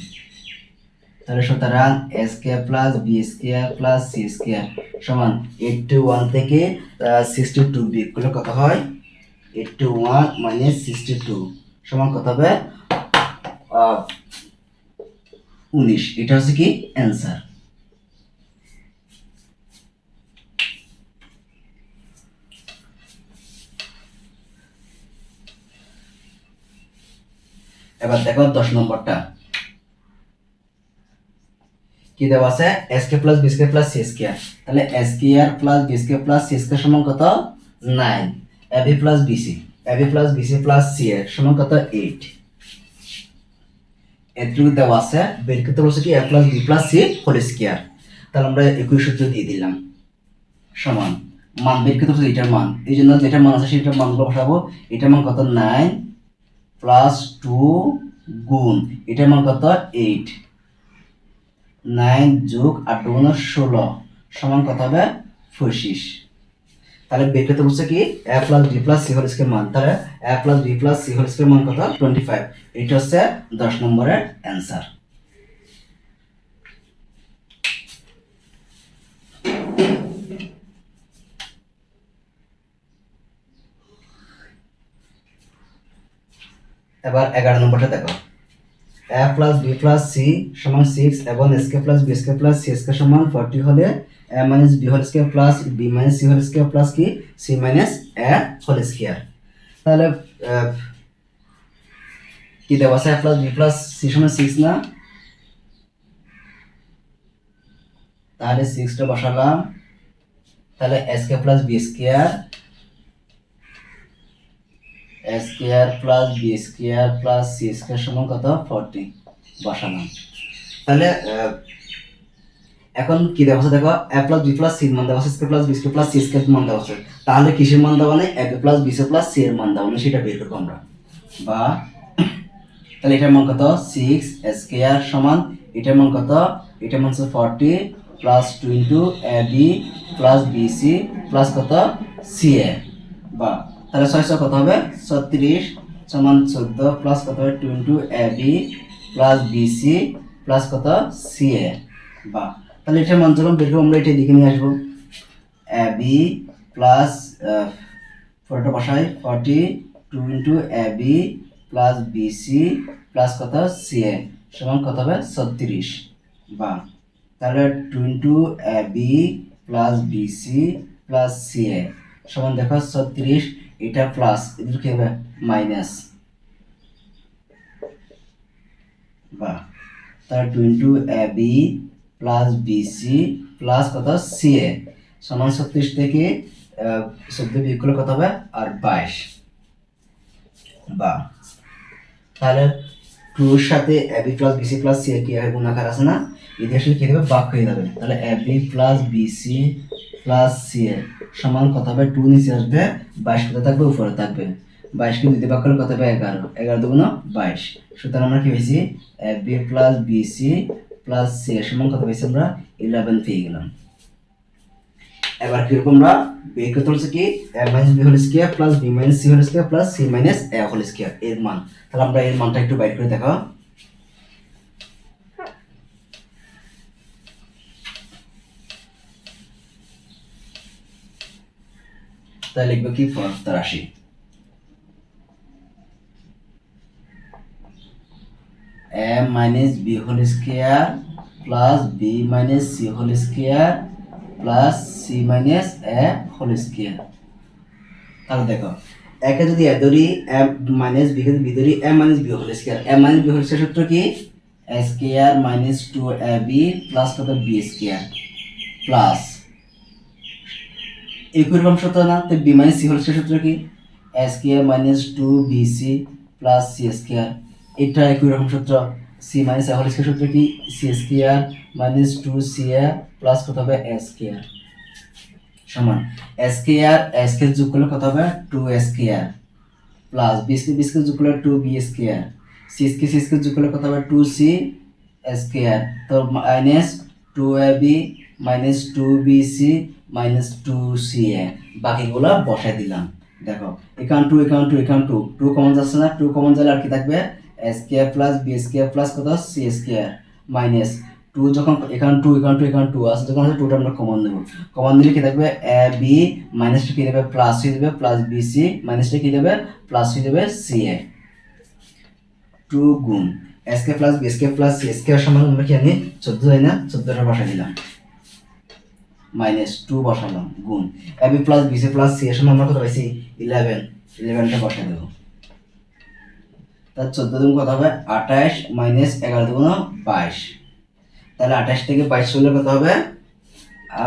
A: তাহলে সুতরাং A square plus B square plus C square সমান 81 থেকে 62 বিয়োগ করলে কত হয় 81 মাইনাস 62 সমান কত হবে 19। এটা হচ্ছে কি অ্যান্সার। এবার দেখো 10 নম্বরটা কি দেওয়া আছে A square plus B square plus C square, তাহলে A square plus B square plus C square সমান কত 9, A B plus BC plus C এর সমান কত 8, এটুকু দেওয়া আছে। বের করতে বলছে কি A plus B plus C whole square, তাহলে আমরা একই সূত্র দিয়ে দিলাম সমান মান বের করতে বলছে এটার মান, এই জন্য যেটা মান আছে সেটার মানগুলো বসাবো। এটার মান কত 9 প্লাস 2 গুণ এটার মান কত 8, 9 যোগ 8 গুণ 16 সমান কত হবে 25। তাহলে বের করতে বলছে কি A plus B plus C whole square মান, তাহলে A plus B plus C whole square মান কত 25। এটা হচ্ছে 10 নম্বরের অ্যান্সার। এবার 11 নম্বরটা দেখো A plus B plus C সমান 6 এবং square plus B square plus C square সমান 40 হলে A minus B whole square plus B minus C whole square plus কি C minus A whole square. তাহলে কি দেওয়া আছে A plus B plus C সমান 6 না, তাহলে 6টা বসালাম, তাহলে A square plus B square plus B square plus C square সমান কত 40 বসালাম। তাহলে এখন কি দেওয়া আছে দেখো A plus B plus C মান দেওয়া আছে, square plus B square plus C square মান দেওয়া আছে, তাহলে কিসের মান দেওয়া নেই A plus B plus C এর মান দেওয়া নেই, সেটা বের করবো আমরা। বা তাহলে এটার মান কত 6 স্কয়ার সমান এটার মান কত, এটার মান হচ্ছে 40 plus 2 into A B plus B C plus কত সি এ, বা তাহলে 600 কত হবে 36 সমান 14 প্লাস কত হবে 2 into A B plus B C plus কত সি এ, বা তাহলে এটার মান যখন বের করবো আমরা এটা দিকে নিয়ে আসবো এ বি প্লাস 4টা বসাই 40 2 into A B plus B C plus কত সি এ সমান কত হবে 36, বা তাহলে 2 into A B plus B C plus C A সমান দেখো 36, এটা প্লাস এদের কি হবে মাইনাস, বা তাহলে 2 into A B plus B C plus কত সি এ সমান 36 থেকে 14 বিয়োগ করলে কত হবে আর 22, বা তাহলে 2 এর সাথে A B plus B C plus C A কি হয় গুণাকার আছে না, এদের সাথে কি দেবে ভাগ হয়ে যাবে, তাহলে A B plus B C plus C A সমান কত হবে 2 নিচে আসবে 22 কোথায় থাকবে উপরে থাকবে, 22 কে দিতে ভাগ করলে কত হবে 11, 11 দুগুণ 22। সুতরাং আমরা কি পেয়েছি A B plus B C plus C এর সমান কত পেয়েছি আমরা 11 পেয়ে গেলাম। এবার কিরকম আমরা বের করতে হচ্ছে কি A minus B whole square plus B minus C whole square plus C minus A whole square এর মান, তাহলে আমরা এর মানটা একটু বাইর করে দেখো। তাহলে লিখবো কি 85 a minus b whole square plus b minus c whole square plus c minus a whole square। তাহলে দেখো একে যদি এ ধরি a minus b কে যদি b ধরি a minus b whole square, a minus b whole square সূত্র কি a square minus 2ab plus কত b square প্লাস ইকুইভ্যালেন্ট সূত্র না, তো b minus c whole square সূত্র কি a square minus 2bc plus c square। এটা equivalent সূত্র। c minus a whole square সূত্র কি c square minus 2ca plus কত হবে a square সমান a square যোগ করলে কত হবে 2a square plus b square যোগ করলে 2b square c স্কয়ার যোগ করলে কত হবে 2c square, তো minus 2ab minus 2bc minus 2ca বাকিগুলো বসাই দিলাম। দেখো এখান 2 এখান 2 এখান 2 2 কমন যাচ্ছে না, 2 কমন গেলে আর কি থাকবে a square plus b square plus কত c square মাইনাস 2 যখন এখান 2 এখান 2 এখান 2 আছে, যখন 2টা আমরা কমন নেব, কমন দিলে কি থাকবে a b মাইনাসটা কি দেবে প্লাস হয়ে যাবে প্লাস bc মাইনাসটা কি দেবে প্লাস হয়ে যাবে ca 2 গুণ a square plus b square plus c square সমান আমরা কি জানি 14 তাই না, 14টা বসাই দিলাম মাইনাস 2 বসালাম গুণ ab plus bc plus c এর সমান আমরা কত পাইছি 11টা বসাই দেব। তার 14 দুগুণ কত হবে 28 মাইনাস 11 দুগুণ 22, তাহলে 28 থেকে 22 হলে কত হবে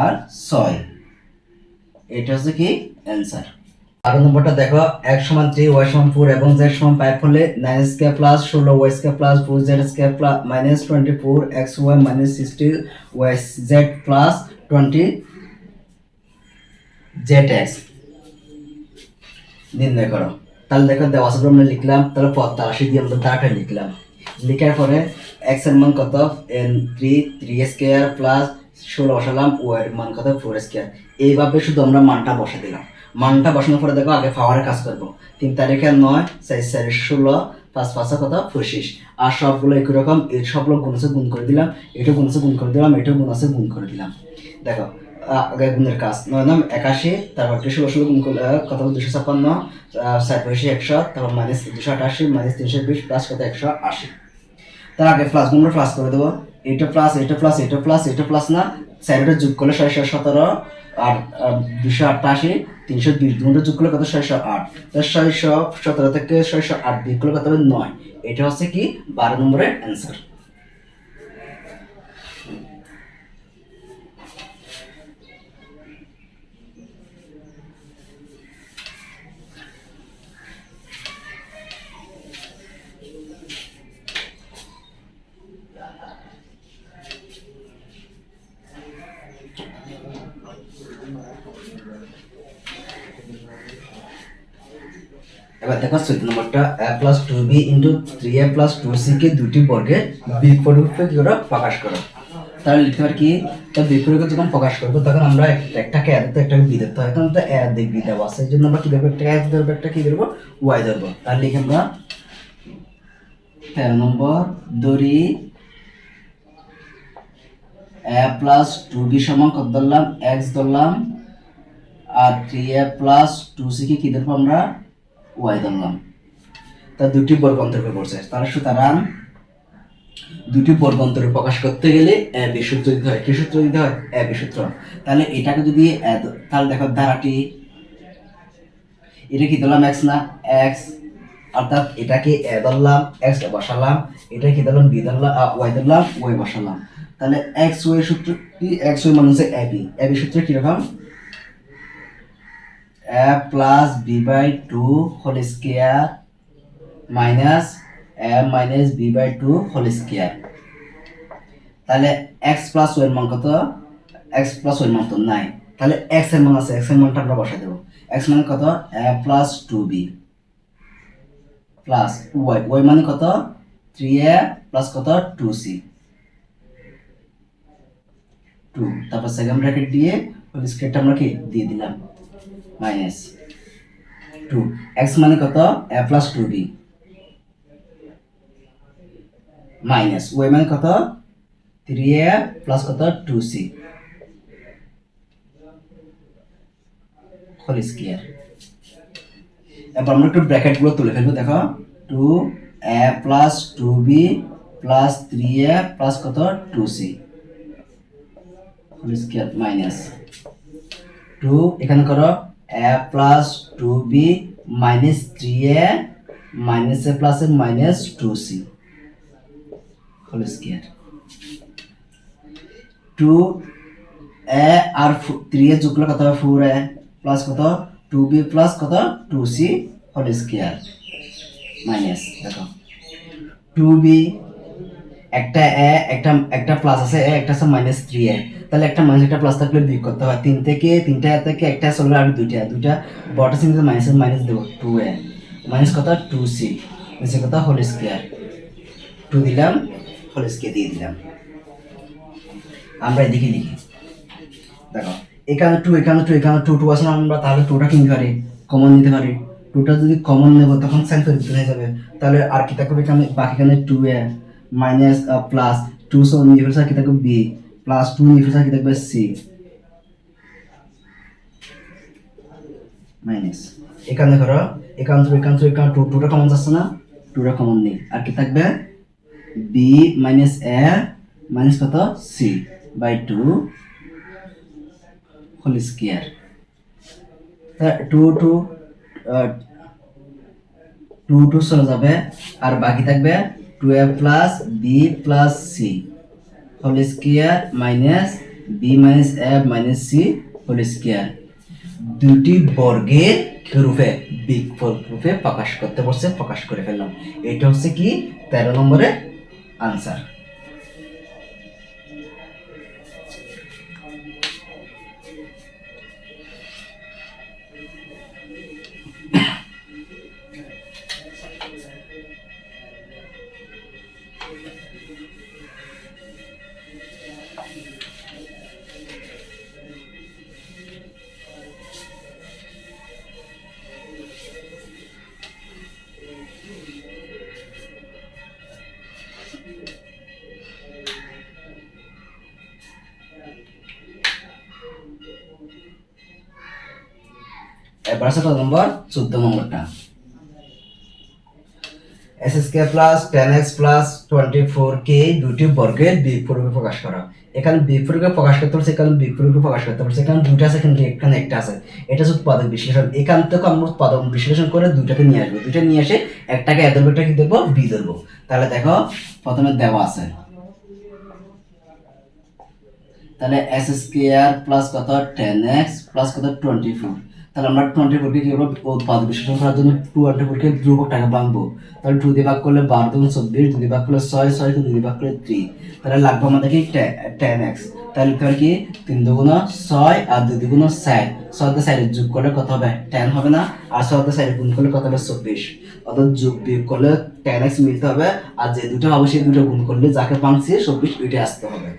A: আর 6, এটা হচ্ছে কি অ্যানসার। 12 নম্বরটা দেখো x সমান 3 y সমান 4 এবং z সমান 5 হলে 9 square plus 16 y square plus 4z square plus minus 24 xy minus 60 yz plus 20 zx নির্ণয় করো। তাহলে দেখো দেওয়া আছে আমরা লিখলাম, তাহলে পদ তালাশি দিয়ে আমরা দাঁড়াটা লিখলাম, লিখার পরে x এর মান কত 3 স্কয়ার প্লাস 16 বসালাম, y এর মান কত 4 স্কয়ার। এইভাবে শুধু আমরা মানটা বসা দিলাম। মানটা বসানোর পরে দেখো আগে পাওয়ারের কাজ করব। 3 তারিখে 9 4 4 16 5 5 কত 25, আর সবগুলো একই রকম, এই সবগুলো গুণ আছে গুণ করে দিলাম, এটা গুণ আছে গুণ করে দিলাম, এটা গুণ আছে গুণ করে দিলাম। দেখো আগে গুণের কাজ 9 নাম 81, তারপর 16 গুণ করলে কত 256, 4 100, তারপর মাইনাস 288 মাইনাস 320 প্লাস কত 180। তার আগে প্লাস গুণটা প্লাস করে দেবো, এটা প্লাস এটা প্লাস এটা প্লাস এটা প্লাস না, স্যারটা যোগ করলে 617 আর 288 320 দুটো যোগ করলে কত 608, তার 617 থেকে 608 বিয়োগ করলে কত হবে 9। এটা হচ্ছে কি 12 নম্বরের অ্যান্সার। এবার দেখো 14 নম্বরটা a plus 2b into 3a plus 2c কে দুটি বর্গের বিপরীতে কি করে প্রকাশ করো। তাহলে লিখতে পারি কি, তার বিপরীতে যখন প্রকাশ করব তখন আমরা একটাকে a দিতে একটাকে b দিতে হয়, এখন তো a দিক b দেওয়া আছে, এই জন্য আমরা কি ধরবো একটাকে x ধরবো একটা কি ধরবো y ধরবো। তাহলে লিখে আমরা 13 নম্বর ধরি a plus 2b সমান কত ধরলাম x ধরলাম, আর 3a plus 2c কে কি ধরবো আমরা y ধরলাম। তার দুটি বর্গ অন্তরে পড়ছে, তার সুতরাং দুটি বর্গ অন্তরে প্রকাশ করতে গেলে a b সূত্র দিতে হয়। কি সূত্র দিতে হয় a b সূত্র। তাহলে এটাকে যদি তাহলে দেখো ধারাটি এটা কি ধরলাম x না x, অর্থাৎ এটাকে a ধরলাম x বসালাম, এটা কি ধরলাম b ধরলাম y ধরলাম y বসালাম। তাহলে x y সূত্র কি x y মানে হচ্ছে a b সূত্র কি রকম a plus b by 2 whole square minus a minus b by 2 whole square। তাহলে x plus y এর মান কত, x plus y এর মান তো নাই, তাহলে x এর মান আছে, x এর মানটা আমরা বসাই দেব। x মানে কত a plus 2b plus y মানে কত 3a plus কত 2c 2, তারপর সেকেন্ড ব্র্যাকেট দিয়ে হোল স্কয়ারটা আমরা কি দিয়ে দিলাম মাইনাস 2, x মানে কত a plus 2b minus y মানে কত 3a plus কত 2c হোল স্কয়ার। এবার আমরা একটু ব্র্যাকেট গুলো তুলে ফেলবো। দেখো 2a plus 2b plus 3a plus কত 2c হোল স্কয়ার মাইনাস 2 এখানে করো a plus 2b minus 3a minus a plus a minus 2c whole square 2a আর 3a যোগ করলে কত হবে 4a প্লাস কত 2b প্লাস কত 2c হোল স্কয়ার মাইনাস দেখো 2b একটা a একটা প্লাস আছে a একটা আছে মাইনাস 3a, তাহলে একটা মাইনাস একটা প্লাস থাকলে বিয়োগ করতে হয়। 3 থেকে একটা চলবে আর দুইটা বড়টা চিহ্ন মাইনাস দেবো 2a মাইনাস কত 2c নিচে কত হোল স্কয়ার 2 দিলাম হোল স্কয়ার দিয়ে দিলাম। আমরা এদিকে লিখি দেখো এখানে 2 আছে না, আমরা তাহলে 2টা কি নিতে পারি কমন নিতে পারি। 2টা যদি কমন নেব তখন সাইন পরিবর্তন হয়ে যাবে, তাহলে আর কি থাকবে এখানে বাকি এখানে 2a মাইনাস প্লাস 2 সো নিয়ে ফেলছে কি থাকবে b প্লাস 2 নিয়ে ফেলছে কি থাকবে c মাইনাস এখানে ধরো এখান 2টা কমন যাচ্ছে না, 2টা কমন নেই আর কি থাকবে b মাইনাস a মাইনাস কত c বাই 2 হোল স্কয়ার 2 চলে যাবে আর বাকি থাকবে 2a plus b plus c whole square minus b minus a minus c whole square. দুটি বর্গের রূপে বিগফল রূপে প্রকাশ করতে বলছে, প্রকাশ করে ফেললাম। এটা হচ্ছে কি 13 নম্বরের আনসার। এবার আছে কত নম্বর 14 নম্বরটা s square plus 10x plus 24k দুটি বর্গের বিয়োগফল রূপে প্রকাশ করা। এখানে বিয়োগফল রূপে প্রকাশ করতে বলছে, এখানে বিয়োগফল রূপে প্রকাশ করতে বলছে। এখানে দুটো আছে, এখানে একটা আছে। এটা হচ্ছে উৎপাদক বিশ্লেষণ। এখান থেকে আমরা উৎপাদক বিশ্লেষণ করে দুইটাকে নিয়ে আসবো, দুইটা নিয়ে এসে একটাকে এ ধরবো, একটা কি দেবো বি ধরবো। তাহলে দেখো প্রথমে দেওয়া আছে, তাহলে s স্কয়ার প্লাস কত 10x প্লাস কত 24। তাহলে আমরা 24 কে কি করব উৎপাদক বিশ্লেষণ করার জন্য 24 কে ধ্রুবক টাকা ভাঙবো। তাহলে 2 দিয়ে ভাগ করলে 12 দুগুণ 24, 2 দিয়ে ভাগ করলে 6, 6 কে 2 দিয়ে ভাগ করলে 3। তাহলে লাগবে আমাদের কি 10x। তাহলে লিখতে পারি কি 3 দুগুণ 6 আর 2 দুগুণ 4, 6 দিয়ে 4 যোগ করলে কত হবে 10 হবে না, আর 6 দিয়ে 4 গুণ করলে কত হবে 24। অর্থাৎ যোগ বিয়োগ করলে 10x মিলতে হবে, আর যে দুটো হবে সেই দুটো গুণ করলে যাকে ভাঙছি 24 ওইটা আসতে হবে।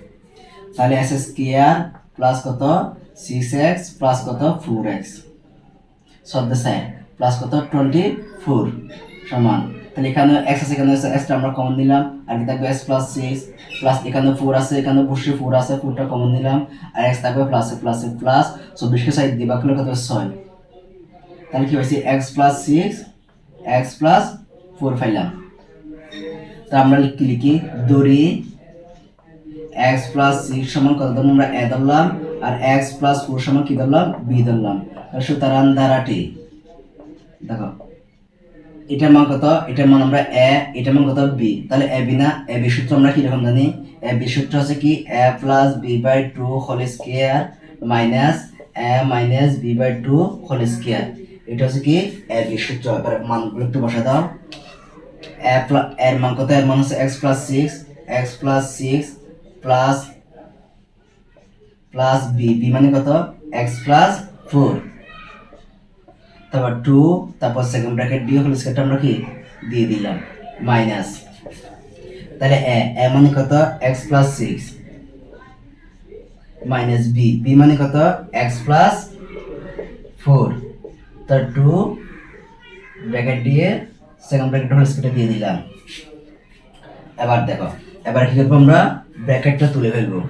A: তাহলে s স্কয়ার প্লাস কত 6x প্লাস কত 4x প্লাস কত 24 সমান। তাহলে এখানে x আছে, এখানে x টা আমরা কমন নিলাম, আর কি থাকবে s প্লাস 6 প্লাস এখানে 4 আছে, এখানে অবশ্যই 4 আছে, 4টা কমন নিলাম, আর x থাকবে প্লাস প্লাস 24 কে 6 দিয়ে ভাগ করলে কত 6। তাহলে কি হইছে x প্লাস 6 x প্লাস 4 পাইলাম। তো আমরা কি লিখি দড়ি x প্লাস 6 সমান কত ধরলাম আমরা a ধরলাম, আর x প্লাস 4 সমান কি ধরলাম b ধরলাম। সুতরাং ধারাটি দেখো এটার মান কত, এটার মান আমরা a, এটার মান কত b। তাহলে a b না, a b সূত্র আমরা কি রকম জানি, a b সূত্র হচ্ছে কি a plus b by 2 whole square minus a minus b by 2 whole square. এটা হচ্ছে কি a b সূত্র। এবার মানগুলো একটু বসা দাও। এর মান কত, এর মান হচ্ছে x plus 6 plus plus b, b মানে কত x প্লাস 4, তারপর 2, তারপর সেকেন্ড ব্র্যাকেট দিয়ে হোল স্কয়ারটা আমরা কি দিয়ে দিলাম মাইনাস। তাহলে a মানে কত x plus 6 minus b, b মানে কত x প্লাস 4, তার 2 ব্র্যাকেট দিয়ে সেকেন্ড ব্র্যাকেট হোল স্কয়ারটা দিয়ে দিলাম। এবার দেখো এবার কি করব আমরা ব্র্যাকেটটা তুলে ফেলবো,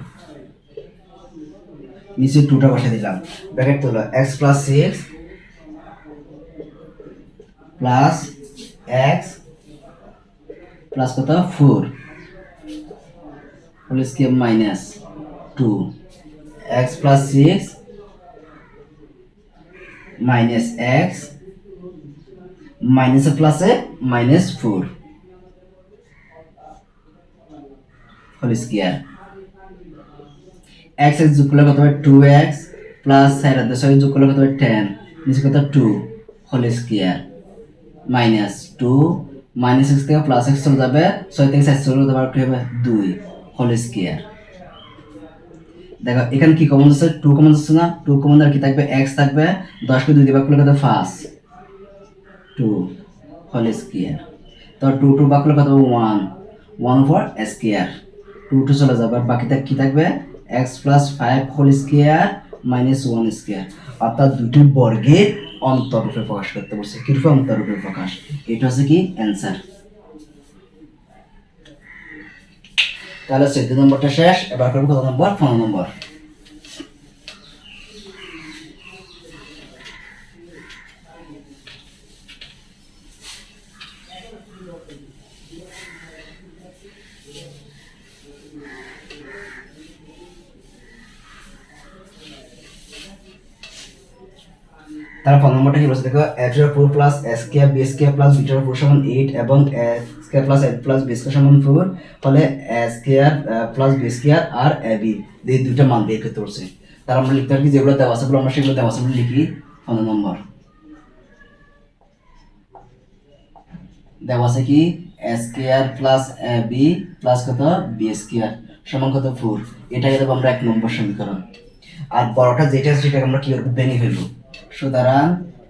A: নিচে 2টা বসে দিলাম, ব্র্যাকেট তোলো x plus 6 plus x plus কত 4 whole square minus 2 x plus 6 minus x মাইনাসে প্লাসে minus 4 whole square x x যোগ করলে কত হবে 2x প্লাস 4 যোগ করলে কত হবে 10 নিচে কত 2 whole square minus 2 minus x থেকে প্লাস x চলে যাবে 6 থেকে 4 চলে যাবে কি হবে 2 হোল স্কয়ার দেখো এখানে কি কমন আছে 2 কমন আছে না 2 কমন আর কি থাকবে x থাকবে 10 কে 2 দিয়ে ভাগ করলে কত 5 2 হোল স্কয়ার তো 2 2 ভাগ করলে কত হবে 1 1 ফর স্কয়ার 2 2 চলে যাবে আর বাকিটা কি থাকবে x plus 5 whole square minus 1 square অর্থাৎ দুটি বর্গের অন্তররূপে প্রকাশ করতে বলছে কি রূপে অন্তররূপে প্রকাশ এটা হচ্ছে কি অ্যানসার তাহলে 14 নম্বরটা শেষ এবার করব কত নম্বর 15 নম্বর তাহলে 15 নম্বরটা কি বলছে দেখো a to the 4 plus a square b square plus b to the 4 সমান 8 এবং a square plus a plus b square সমান 4 ফলে a square plus b square R ab এই দুটো মান বের করতে বলছে তাহলে আমরা লিখতে পারি যেগুলো দেওয়া আছে আমরা সেগুলো দেওয়া আছে লিখি 15 নম্বর দেওয়া আছে কি a square plus ab plus কত b square সমান কত 4 এটাই দেব আমরা 1 নম্বর সমীকরণ আর বড়টা যেটা আছে সেটা আমরা কি করব ভেঙে ফেলব সুতরাং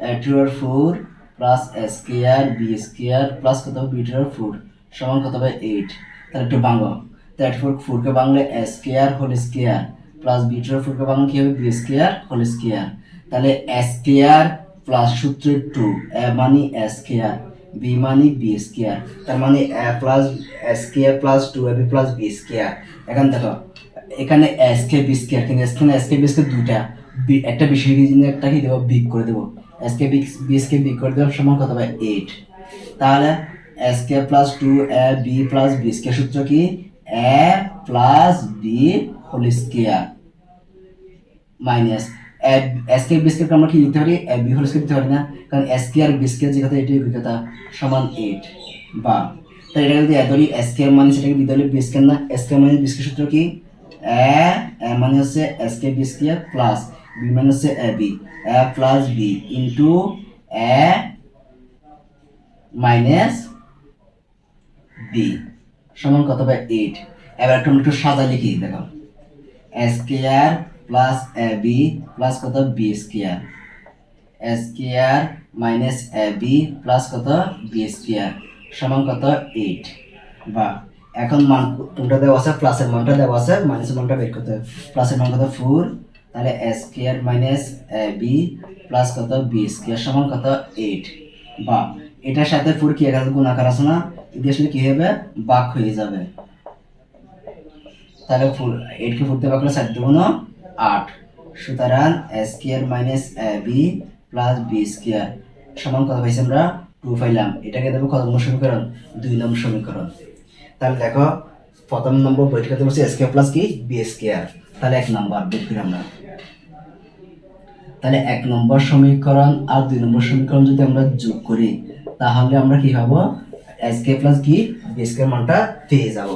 A: a to the 4 plus a square b square plus কত b to the 4 সমান কত হবে 8 তাহলে একটু ভাঙো তাহলে 4 কে ভাঙলে a square whole square plus b to the 4 কে ভাঙলে কি হবে b square whole square তাহলে a square plus সূত্র 2 a মানে a square b মানে b square তার মানে a plus a square plus 2ab plus b square এখন দেখো এখানে a square b square কিন্তু এখানে a square b square দুটো একটা বিষয় কি জিনিস একটা কি দেব বিগ করে দেব square b square বিগ করে দেব সমান কত হবে 8 তাহলে square plus 2ab plus b square সূত্র কি a plus b whole square minus square b square আমরা কি লিখতে পারি ab whole square লিখতে পারি না কারণ square b square যেটা এটাই বিকতা সমান 8 বা তাই এটা যদি ধরি square মানে সেটাকে বিদলে b square না square মানে b square সূত্র কি a মানে হচ্ছে square b square plus b মানে হচ্ছে ab a plus b into a minus b সমান কত হবে 8 এবার একটু সাদা লিখি দেখো square plus ab plus কত b square square minus ab plus কত b square সমান কত 8 বা এখন মান কোনটা দেওয়া আছে প্লাসের মানটা দেওয়া আছে মাইনাসের মানটা বের করতে হবে প্লাসের মান কত 4 তাহলে square minus ab plus কত b square সমান কত 8 বা এটার সাথে 4 কি এখানে গুণাকার আছে না এটি আসলে কি হবে ভাগ হয়ে যাবে তাহলে 8 কে 4 দিয়ে ভাগ করলে 4 দুগুণ 8 সুতরাং square minus ab plus b square সমান কত পাইছি আমরা 2 পাইলাম এটাকে দেব কত নম্বর সমীকরণ 2 নম্বর সমীকরণ তাহলে দেখো প্রথম নম্বর বৈঠিকাতে বলছি square plus কি b square তাহলে 1 নম্বর বের করি আমরা তাহলে 1 নম্বর সমীকরণ আর 2 নম্বর সমীকরণ যদি আমরা যোগ করি তাহলে আমরা কি পাবো square plus কি b square মানটা পেয়ে যাব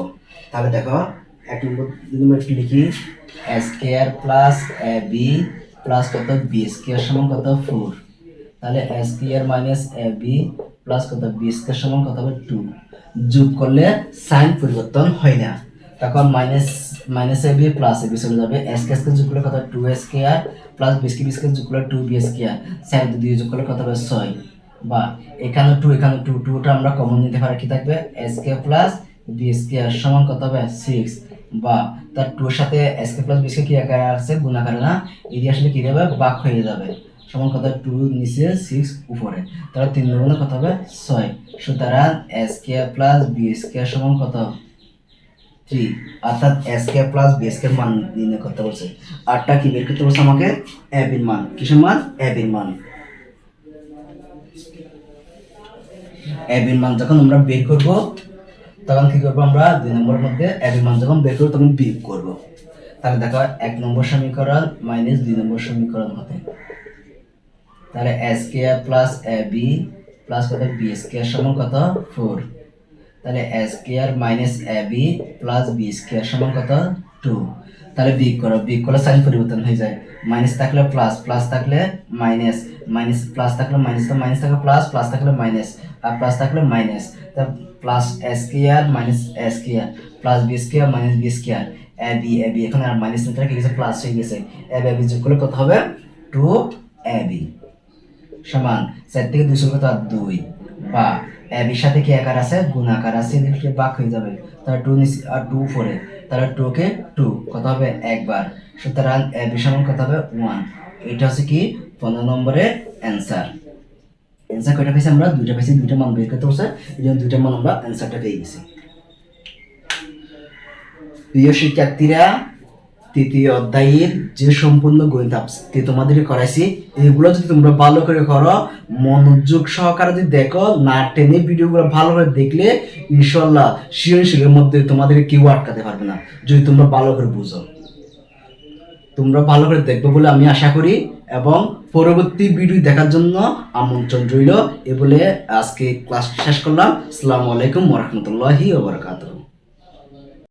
A: তাহলে দেখো 1 নম্বর 2 নম্বর লিখি square plus ab plus কত b square সমান কত 4 তাহলে square minus ab plus কত b square সমান কত হবে 2 যোগ করলে সাইন পরিবর্তন হয় না তখন মাইনাস ab প্লাস ab চলে যাবে square স্কয়ার যোগ করলে কত 2 স্কয়ার প্লাস b স্কয়ার যোগ করলে 2b স্কয়ার সাইন দিয়ে যোগ করলে কত হবে 6 বা এখানে 2 এখানে 2 2টা আমরা কমন নিতে পারি কি থাকবে square প্লাস b স্কয়ার সমান কত হবে 6 বা তার 2 এর সাথে square প্লাস b স্কয়ার কি আকারে আছে গুণাকারে না এটি আসলে কি হবে ভাগ হয়ে যাবে সমান কত 2 নিচে 6 উপরে তাহলে 3 গুণে কত হবে 6 সুতরাং square প্লাস b স্কয়ার সমান কত 3 অর্থাৎ square প্লাস b স্কয়ার মান নির্ণয় করতে বলছে আরটা কি বের করতে বলছে আমাকে ab এর মান কিসের মান ab এর মান এ বির মান যখন আমরা বের করব তখন কি করবো আমরা 2 নম্বরের মধ্যে এ বির মান যখন বের করবো তখন বিয়োগ করব। তাহলে দেখো 1 নম্বর সমীকরণ মাইনাস 2 নম্বর সমীকরণ হতে, তাহলে a square plus ab plus কত b স্কয়ার সমান কত 4, তাহলে a square minus ab plus b square সমান কত 2। তাহলে বিয়োগ করো, বিয়োগ করলে সাইন পরিবর্তন হয়ে যায়, মাইনাস থাকলে প্লাস, প্লাস থাকলে মাইনাস, মাইনাস প্লাস থাকলে মাইনাস, তো মাইনাস থাকলে প্লাস, প্লাস থাকলে মাইনাস, আর প্লাস থাকলে মাইনাস, তা plus a square minus a square plus b square minus b square ab ab এখন আর মাইনাস না থাকে গেছে প্লাস হয়ে গেছে, ab ab যোগ করলে কত হবে 2ab সমান 4 থেকে 2 কত 2, বা ab এর সাথে কি আকার আছে গুণাকার আছে এদিকে ভাগ হয়ে যাবে, তাহলে 2 নিচে আর 2 পরে, তাহলে 2 কে 2 কত হবে একবার, সুতরাং ab সমান কত হবে 1। এটা হচ্ছে কি 15 নম্বরের অ্যানসার। অ্যানসার কয়টা পেয়েছি আমরা দুইটা পেয়েছি, দুইটা মান বের করতে হচ্ছে, এইজন্য দুইটা মান আমরা অ্যানসারটা পেয়ে গেছি। প্রিয় শিক্ষার্থীরা, তৃতীয় অধ্যায়ের যে সম্পূর্ণ গণিত আজকে তোমাদেরকে করাইছি এগুলো যদি তোমরা ভালো করে করো, মনোযোগ সহকারে যদি দেখো, না টেনে ভিডিওগুলো ভালো করে দেখলে ইনশাআল্লাহ সৃজনশীলের মধ্যে তোমাদের কেউ আটকাতে পারবে না, যদি তোমরা ভালো করে বুঝো। তোমরা ভালো করে দেখবে বলে আমি আশা করি, এবং পরবর্তী ভিডিও দেখার জন্য আমন্ত্রণ রইল। এ বলে আজকে ক্লাস শেষ করলাম। আসসালামু আলাইকুম ওয়া রাহমাতুল্লাহি ওয়া বারাকাতুহু।